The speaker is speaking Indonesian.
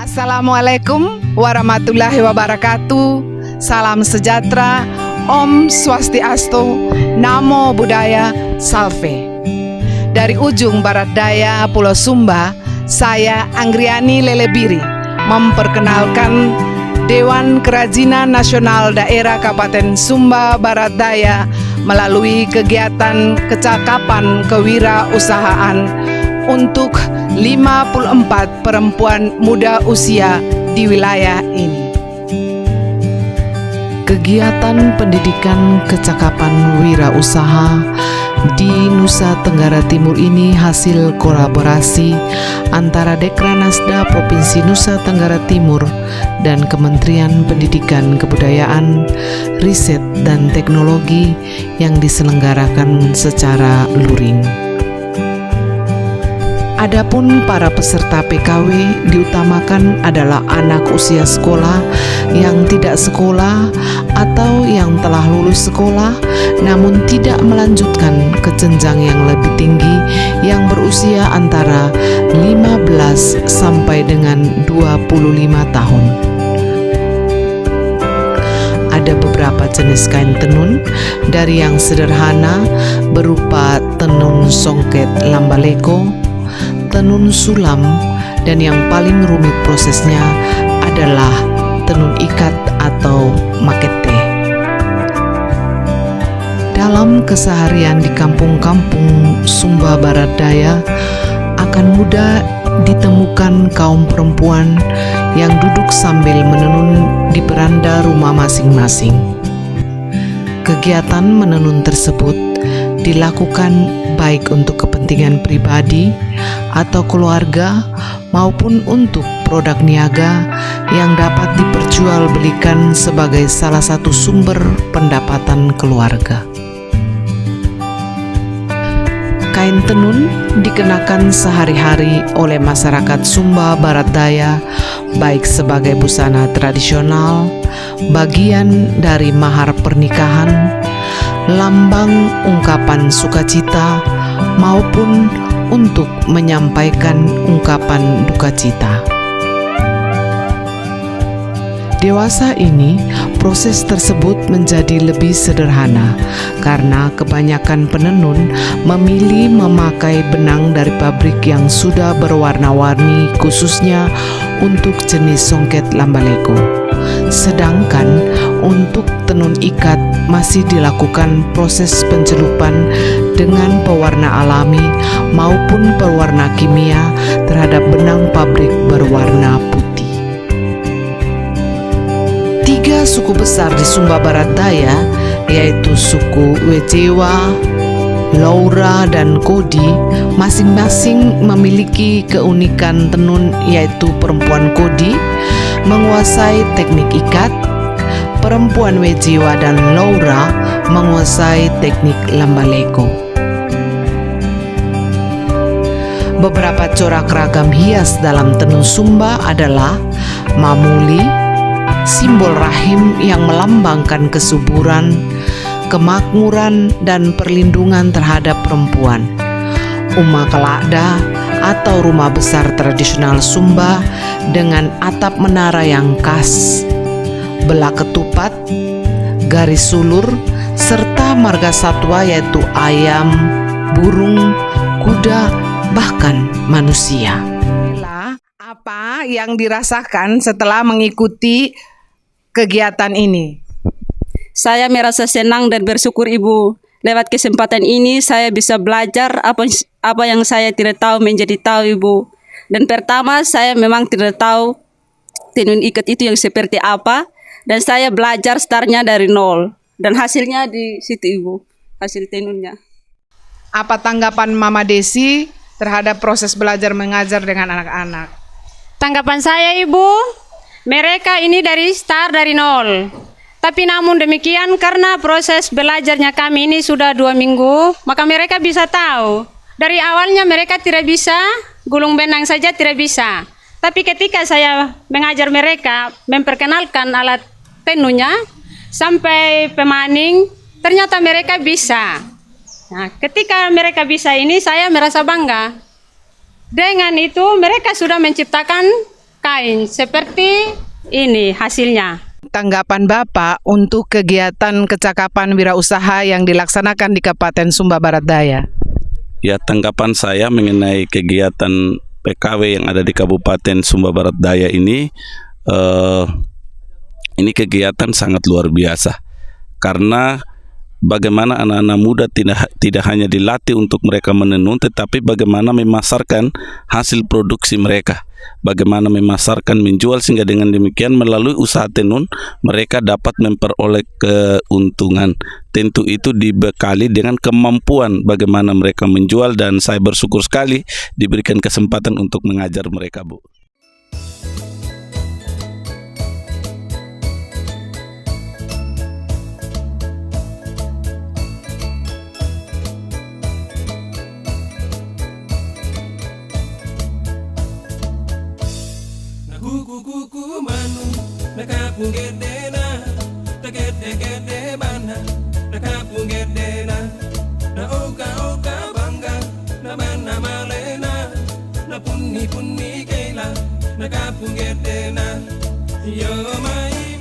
Assalamualaikum warahmatullahi wabarakatuh. Salam sejahtera, Om Swastiastu, Namo Buddhaya, Salve. Dari ujung barat daya Pulau Sumba, saya Anggriani Lelebiri memperkenalkan Dewan Kerajinan Nasional Daerah Kabupaten Sumba Barat Daya melalui kegiatan kecakapan kewirausahaan untuk 54 perempuan muda usia di wilayah ini. Kegiatan pendidikan kecakapan wirausaha di Nusa Tenggara Timur ini hasil kolaborasi antara Dekranasda Provinsi Nusa Tenggara Timur dan Kementerian Pendidikan Kebudayaan, Riset dan Teknologi yang diselenggarakan secara luring. Adapun para peserta PKW diutamakan adalah anak usia sekolah, yang tidak sekolah, atau yang telah lulus sekolah namun tidak melanjutkan ke jenjang yang lebih tinggi yang berusia antara 15 sampai dengan 25 tahun. Ada beberapa jenis kain tenun, dari yang sederhana berupa tenun songket lambaleko, tenun sulam, dan yang paling rumit prosesnya adalah tenun ikat atau makete. Dalam keseharian di kampung-kampung Sumba Barat Daya akan mudah ditemukan kaum perempuan yang duduk sambil menenun di beranda rumah masing-masing. Kegiatan menenun tersebut dilakukan baik untuk kepentingan pribadi atau keluarga maupun untuk produk niaga yang dapat diperjualbelikan sebagai salah satu sumber pendapatan keluarga. Kain tenun dikenakan sehari-hari oleh masyarakat Sumba Barat Daya baik sebagai busana tradisional, bagian dari mahar pernikahan, lambang ungkapan sukacita, maupun untuk menyampaikan ungkapan duka cita. Dewasa ini, proses tersebut menjadi lebih sederhana karena kebanyakan penenun memilih memakai benang dari pabrik yang sudah berwarna-warni, khususnya untuk jenis songket lambaleko. Sedangkan untuk tenun ikat masih dilakukan proses pencelupan dengan pewarna alami maupun pewarna kimia terhadap benang pabrik berwarna putih. 3 suku besar di Sumba Barat Daya, yaitu suku Wecewa, Laura, dan Kodi, masing-masing memiliki keunikan tenun, yaitu perempuan Kodi menguasai teknik ikat, perempuan Wecewa dan Laura menguasai teknik lambaleko. Beberapa corak ragam hias dalam tenun Sumba adalah mamuli, simbol rahim yang melambangkan kesuburan, kemakmuran, dan perlindungan terhadap perempuan. Uma Kelada atau rumah besar tradisional Sumba dengan atap menara yang khas, belak ketupat, garis sulur, serta marga satwa yaitu ayam, burung, kuda, bahkan manusia. Apa yang dirasakan setelah mengikuti kegiatan ini? Saya merasa senang dan bersyukur Ibu. Lewat kesempatan ini saya bisa belajar apa yang saya tidak tahu menjadi tahu Ibu. Dan pertama saya memang tidak tahu tenun ikat itu yang seperti apa. Dan saya belajar startnya dari nol. Dan hasilnya di situ Ibu, hasil tenunnya. Apa tanggapan Mama Desi terhadap proses belajar mengajar dengan anak-anak? Tanggapan saya Ibu, mereka ini dari nol. Tapi namun demikian karena proses belajarnya kami ini sudah 2 minggu, maka mereka bisa tahu. Dari awalnya mereka tidak bisa, gulung benang saja tidak bisa. Tapi ketika saya mengajar mereka, memperkenalkan alat tenunya, sampai pemaning, ternyata mereka bisa. Nah, ketika mereka bisa ini, saya merasa bangga. Dengan itu, mereka sudah menciptakan kain seperti ini hasilnya. Tanggapan Bapak untuk kegiatan kecakapan wirausaha yang dilaksanakan di Kabupaten Sumba Barat Daya? Ya, tanggapan saya mengenai kegiatan PKW yang ada di Kabupaten Sumba Barat Daya ini kegiatan sangat luar biasa. Karena bagaimana anak-anak muda tidak hanya dilatih untuk mereka menenun, tetapi bagaimana memasarkan hasil produksi mereka. Bagaimana memasarkan, menjual, sehingga dengan demikian melalui usaha tenun mereka dapat memperoleh keuntungan. Tentu itu dibekali dengan kemampuan bagaimana mereka menjual, dan saya bersyukur sekali diberikan kesempatan untuk mengajar mereka, Bu. Kuku manu nakapung gedena gede bana nakapung gedena na oka bangga na bana malena na punni keila nakapung gedena yo mai